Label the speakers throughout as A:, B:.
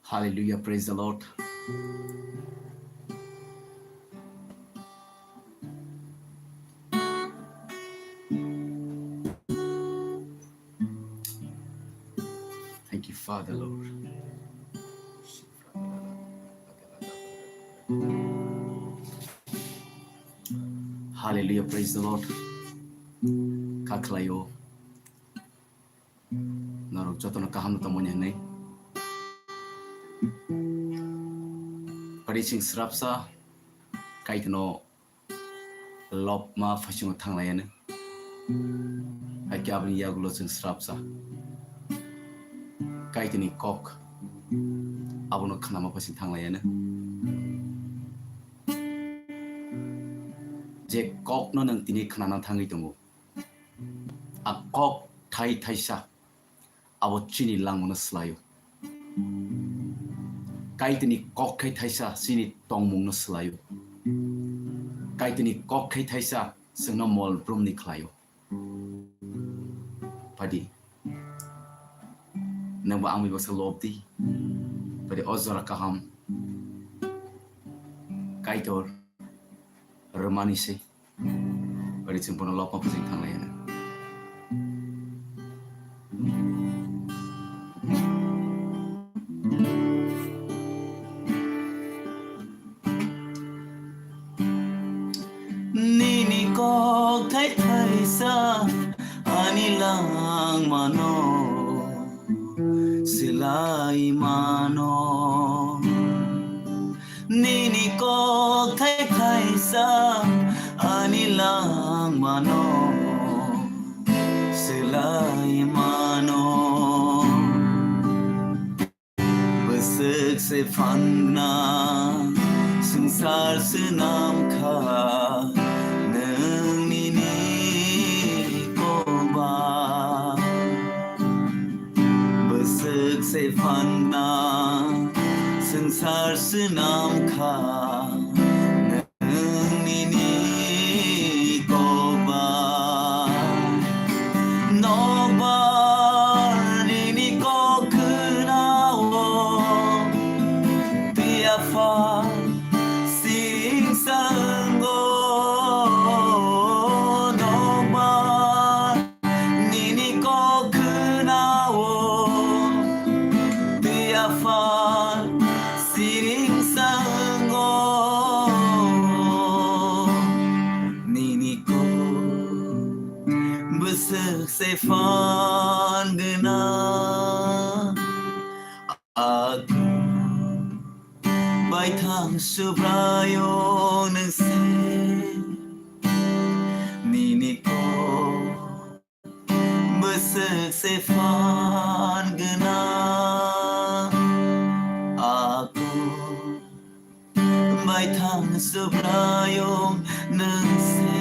A: Hallelujah, praise the Lord. Thank you, Father, Lord. Hallelujah, praise the Lord. Kaklayo. Narok jotono kaham to monya nei. Paricing srapsa kaitno lop ma fashion thanglayane. Akyabni yagulo sing srapsa. Kaitni kok. Abono khanama fashion thanglayane. Je kok no nang tini khanana thangi tongo. A kok thai thaisa. Abo chini langmona slayo. Kaitni kok kai thaisa sini tongmung no slayo. Kaitni kok kai thaisa singno mol brum ni khlayo. Padi. Nang ba ami basa lobdi. Padi ozora kaham. Kaitor remani se. Padi simpono lopa pusing thanglayana. Nini kok thai thaisa ani lang mano silai mano Nini kok thai thaisa ani lang mano silai mano Besek se phangna Sangsar se nam kha Nang nini ko ba Besek se phangna Sangsar se nam kha Nang nini ko ba No ba nini ko kunao Tiafa sing sango no ba nini ko kunao Tiafa sing sango nini ko besek se fan gena aku Bai thang subrayo nang se Nini ko besek se fan gena Aku bai thang subrayo nang se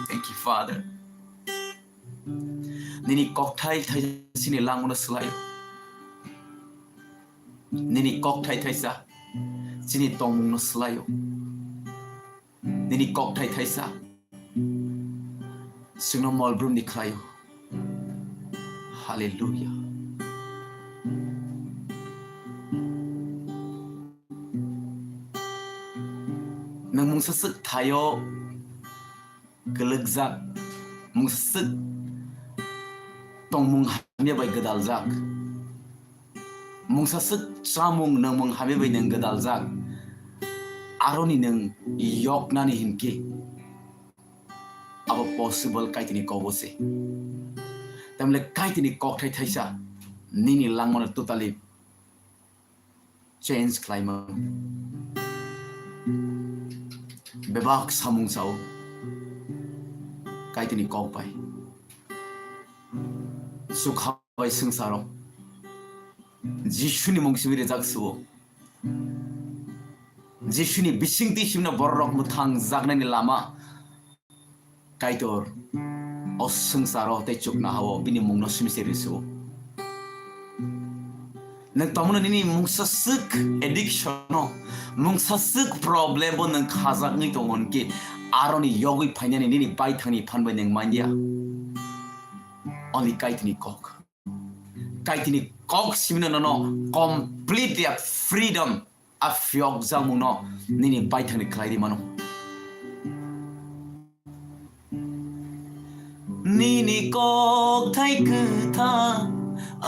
A: Thank you, Father. Nini kok thai sini langona selayo Nini kok thai thaisa sini tongmung no slayo Nini kok thai thaisa singno mol brum ni khlayo Hallelujah. Nang mung sasuk thayo gelekzak mung sasuk tongmung hamya bai gedaljak Mungsa sek samung nang mung hame bai nang gadal jak aroni nang yok nani hinki abo possible kaitini kobose tamle kaitini kok thai thaisa nini langmona totally change climate bebak samung sao kaitini kok bai sukha bai sangsaro Jishuni mongsimire jaksuo Jishuni bisingti simna borrok muthang jagnani lama kaitor osangsaro te chukna hawo bini mongno simserisu nang tamuna nini mungsasuk addiction no mungsasuk problem bo nang khajak ngi tongon ki aroni yogi phainani nini bai thani phanbai nang mandia only kaitni kok kaitini kok simina no completely a freedom a fyok jamu no nini baithani klaidi mano nini kok thai kutha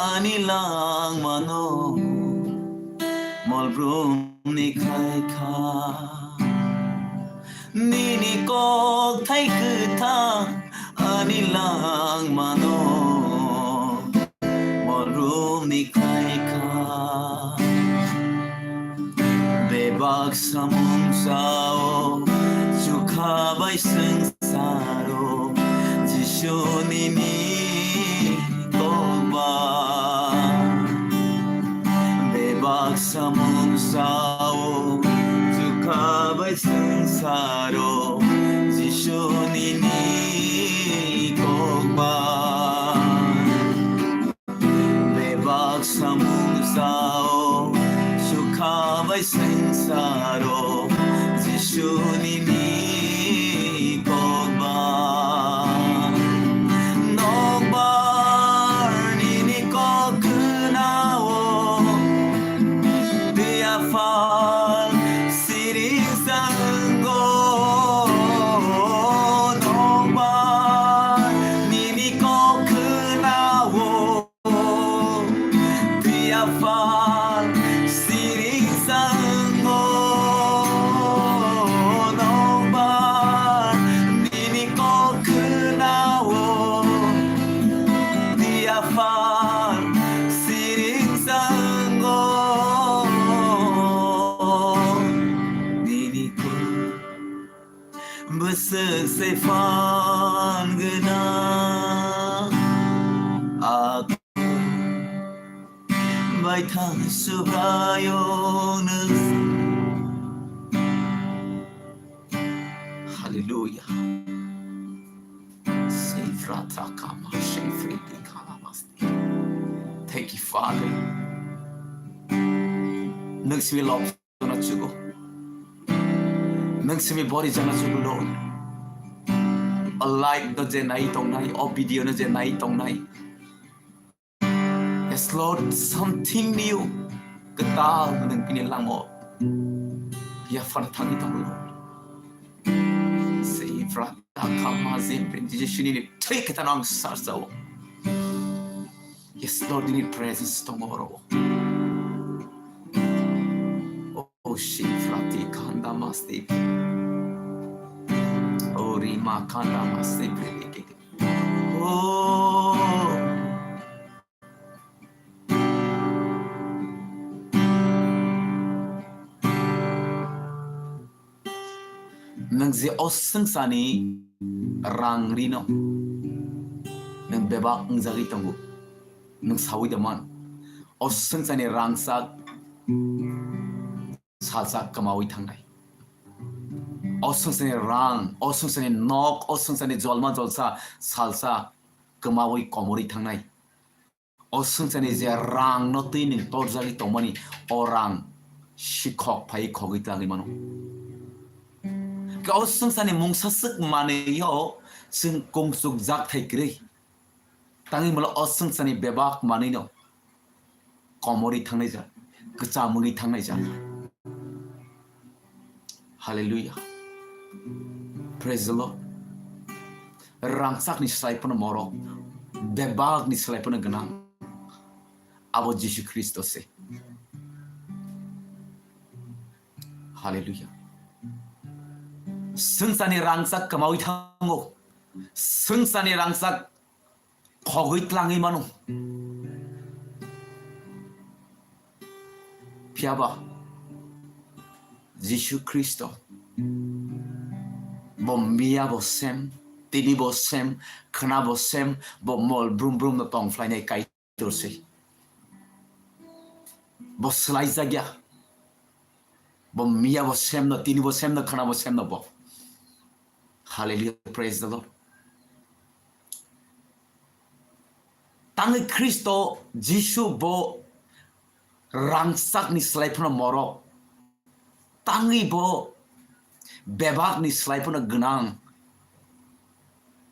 A: anilang mano molbrum ni khai kha nini kok thai kutha anilang mano molbrum ni khai kha bebak samung sao sukha bai sung saro jishu nini koba bebak samung sao sukha bai sung saro jishu nini koba bebak samung sao sukha bai sung saro jishu nini koba nokbar nini kokunao diafal siring sanggo nokbar nini kokunao diafal siring sanggo nokbar nini kokunao diafal siring sanggo nini ko besek sefan gena aku bai thang subrayo nes hallelujah sefrata kama shefriti kalamasti thank you Father 능심이 럽서나 주고 능심이 버리잖아 주고 Lord alive 너 제 나이 동나이 obedient 제 나이 동나이 yes Lord something new 그다 능 비닐 랑모 비아 파나탕이 동 Lord 세이프라타 카마진 벤지 주님이 take it along sarsawo yes Lord you need presence tomorrow oh shifrati kanda masti Orima kanda masti oh nang zi oseng sani rang rino nang bebak ng zagi tanggu nang sawi daman oseng sani rang sak salsa kamawi tangai oseng sani rang oseng sani nok oseng sani jolma jolsa salsa kamawi komori tangai oseng sani je rang no tinin tor zagi tongmani orang shikhok pai khogi tangi mano ka oseng sani mungsasuk maneyo sing kongsuk jak thai kri tangi mala oseng sani bebak manino komori tangai ja kecamuri tangai ja hallelujah praise the Lord rangsak ni selai pun morok bebak ni selai pun genang abo Yesus Kristus se hallelujah 승산이 랑삭 그마위 탕고 승산이 랑삭 거기 땅이 많어 피아바 예수 그리스도 봄미야 보셈 티니 보셈 크나 보셈 봄몰 브룸브룸 너 똥플라이네 까이 들었지 뭐 슬라이자기야 봄미야 보셈 너 티니 보셈 너 크나 보셈 너 보 Hallelujah, praise the Lord. Tangi Kristo Jisu bo rangsak ni selai pun morok. Tangi bo bebak ni selai pun genang.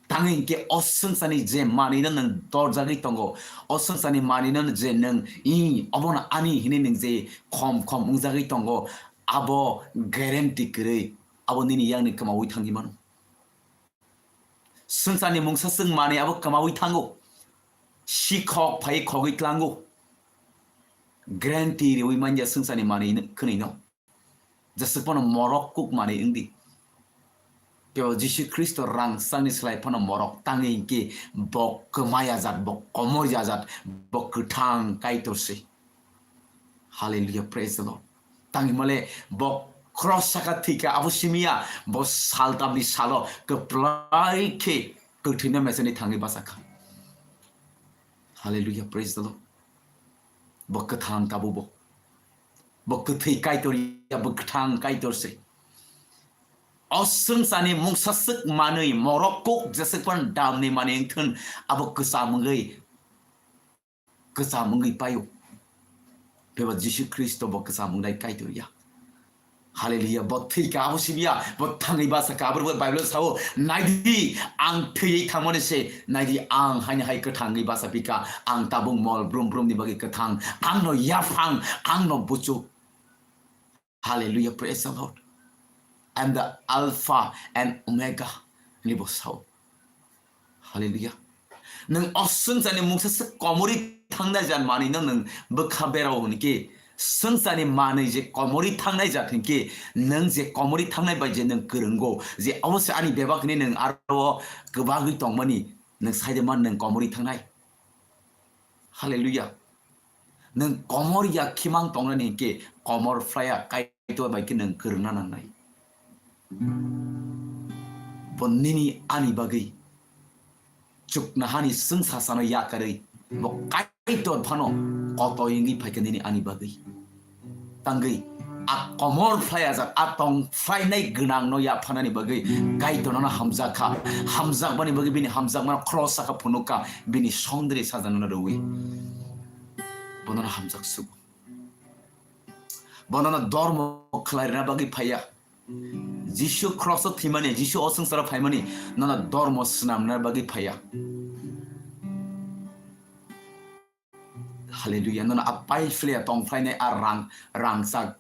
A: 당연히 어승산이 제 많이는 도자기 있던 거 어승산이 많이는 제는 이 어머나 아니 히는 제 컴컴 웅자기 있던 거 아버 개렌티 그래 아버님이 양니 그마위 탕기만 승산이 뭉사승 많이 아버 그마위 탕고 시컥 파이 거기 탕고 개렌티 위만야 승산이 많이 그니노 자스포는 모럭국 많이 응디 Kau Yesus Kristus rangsang ni selai pana morok tangi ki bok kemaya zat bok komor zat bok ketang kai torsi. Hallelujah, praise the Lord. Tangi male bok cross sakatika abu simia bok salta bi salo ke plai ke ketina mesani tangi basaka. Hallelujah, praise the Lord. Bok ketang tabu bok kethi kai tori bok ketang kai torsi. 어승산이 뭉사쓱 많의 모럭국 제스권 다음니 많이 eng튼 아버 그 사문의 빠요 배워 지수 그리스도 뭐 그 사문의 까이들이야 할렐루야 뭐 트이가 아버시비야 뭐 탕이 바사카 아버버 바이블 사오 나이디 앙 트이 탕모네세 나이디 앙 하냐 하이 그 탕이 바사비까 앙 따봉 몰 브룸브룸 니바기 그 탕 앙노 야팡 앙노 부추 할렐루야 praise the Lord. I'm the Alpha and Omega. 리보사오. 할렐루야. 능 어승산이 뭉사스 꼬물이 탕나지 않 많이 능 먹하베라오 하니까 승산이 많이 이제 꼬물이 탕나지 않으니까 능 이제 꼬물이 탕나지 이제 능 그런 거 이제 어서 아니 배박 그네 능 알아워 그 박의 동만이 능 사이드만 능 꼬물이 탕나이. 할렐루야. 능 꼬물이야 키망 동나니까 꼬물 플라야 까이토 바이키 능 그런 나나이. 본인이 아니 바기 죽나하니 승사사노 야카르이 뭐 까이돈 파노 어떠잉이 파이케니 아니 바기 땅기 아 거몰 플라야자 아똥 플라이나이 근앙노 야 파나니 바기 까이돈나 함자카 함자바니 바기 비니 함자만 크로사카 포노카 비니 성들이 사자노르위 보나나 함작 쓰고 보나나 도르모 클라이나 바기 파야 지슈 크로스 티마니 지슈 어승사라 파이마니 너나 도르모스 남나 바기 파야 할렐루야 너나 아빠이 플레야 똥 파이네 아랑 랑삭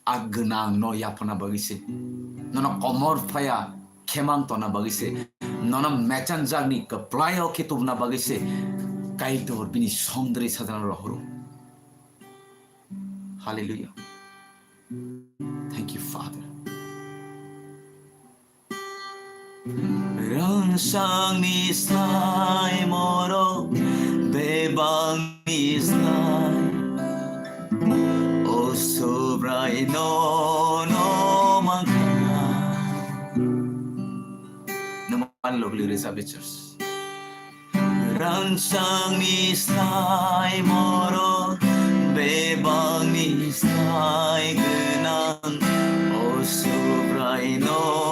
A: 아그낭 노야 파나 바기세 너나 꼬몰 파야 케망 토나 바기세 너나 매찬 자니 그 플라이어 케토브나 바기세 가이토 비니 성들이 사단으로 허루 할렐루야 Thank you Father Rangsang ni sai moro bebang ni sai O sobrai no mangka Naman lovely Elizabethers Rangsang ni sai moro bebang ni sai genang O sobrai no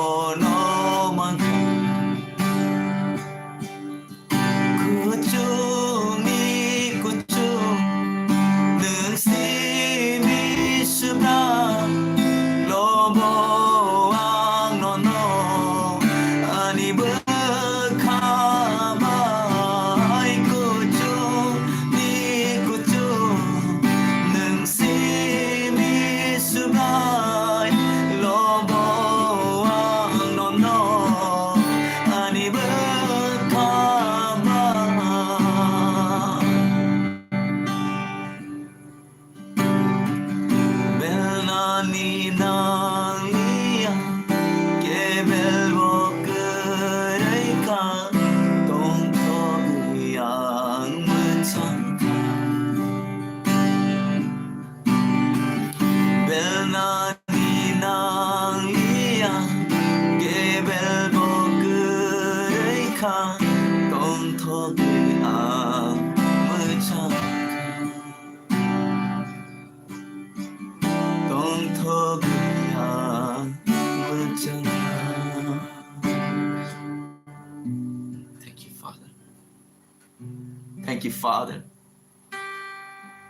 A: Thank you, Father.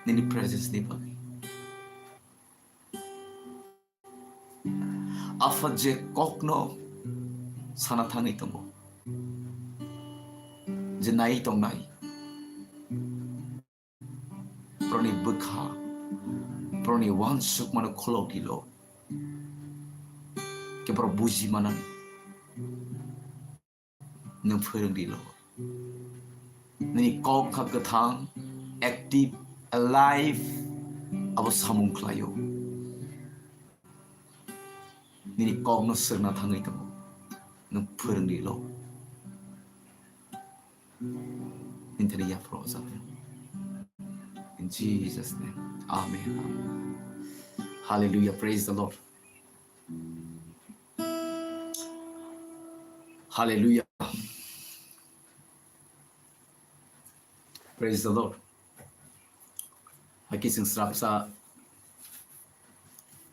A: Nini presence ni bagi. Afa je kokno sanatang ito mo. jenai tongnai proni bekha proni wan suk mana kholo dilo ke pro buji mana nang phöreng dilo ni kok khap gathang active alive abo samung khlayo ni kok no serna thangai tamo nang phöreng dilo interior frozen in Jesus name amen hallelujah praise the Lord hallelujah praise the Lord haki sing srap sa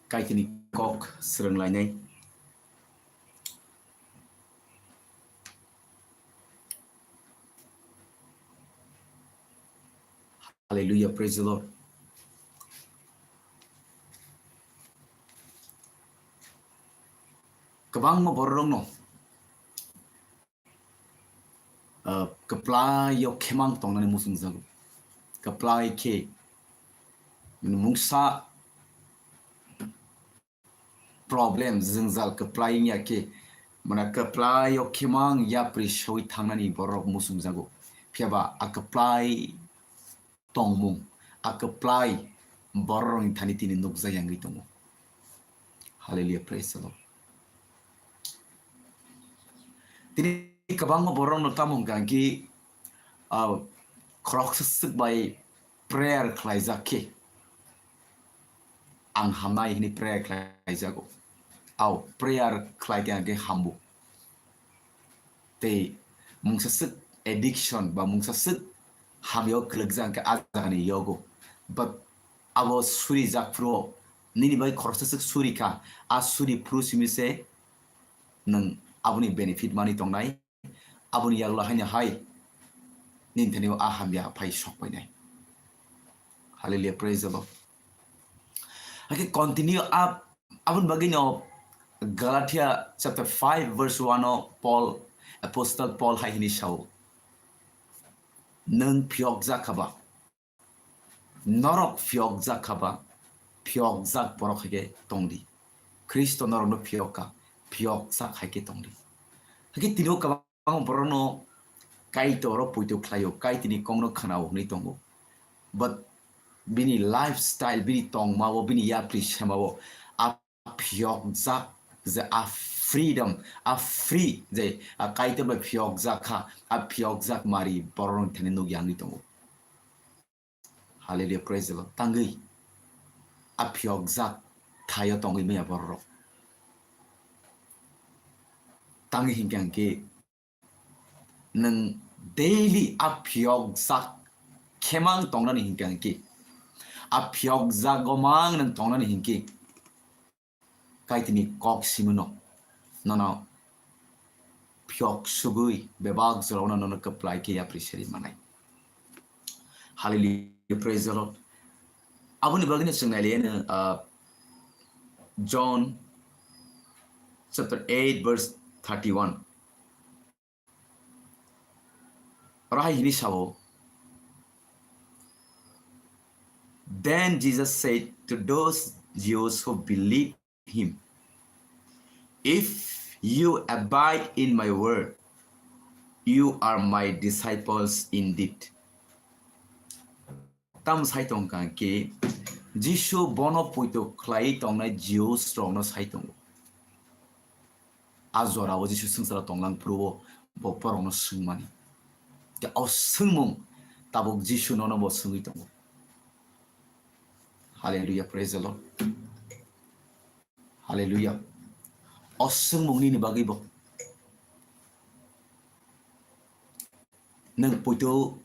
A: kai tini kok serang lai nei hallelujah praise the Lord kabang mo borong no keplai yo kemang tong nani musung zagu keplai ke mungsa problem zengzal keplai nya ke mana keplai yo kemang ya prishoi thangnani borok musung zagu phiaba a keplai tongmung a keplai borong thani tini nukza yangi tongo hallelujah praise the Lord tini kabang mo borong no tamong gangi cross by prayer klaizake ang hamai ni prayer klaizago au prayer klaiga ge hambu te mungsasuk addiction ba mungsasuk hamyo klagzang ka azani yogo but abo suri zakpro nini bai crossasuk suri ka a suri prusimise nang abuni benefit mani tongnai abuni yagla hanya hai nintani ahamya pai shok pai nai hallelujah praise the Lord okay continue up abun bagino Galatia chapter 5 verse 1 Paul apostle Paul hai hini shau nang phiok jakaba norok phiok jakaba phiok jak borok hage tongdi Kristo norok no phiok sak hage tongdi hage tino kabang borono kai toro puito klayo kai tini kongno khanao ni tongo but bini lifestyle bini tong mawo bini ya prisemawo a phiok jak the a freedom a free the a kai te ba phiok jak kha a phiok jak mari boron thene no yang ni tongo hallelujah praise the Lord tangi a phiok jak thayo tongi me ya borro tangi hingyang ke nang daily a phiok jak kemang tongna ni hingyang ke a phiok jak gomang nang tongna ni hingki kai tini kok simuno no phiok sugui bebag zorona no apply ke appreciate manai hallelujah praise the Lord abuni bagini sungai lena John chapter 8 verse 31 rai hini sabo then Jesus said to those Jews who believed him if you abide in my word you are my disciples indeed tam sai tong ka ke Jishu bono puito klai tong na Jews strong no sai tong azora o Jishu sungsara tong lang pro bo porong no sungmani ke o sungmung tabok Jishu no no bo sungi tong hallelujah praise the Lord hallelujah o sungmung ni bagi bo nang puito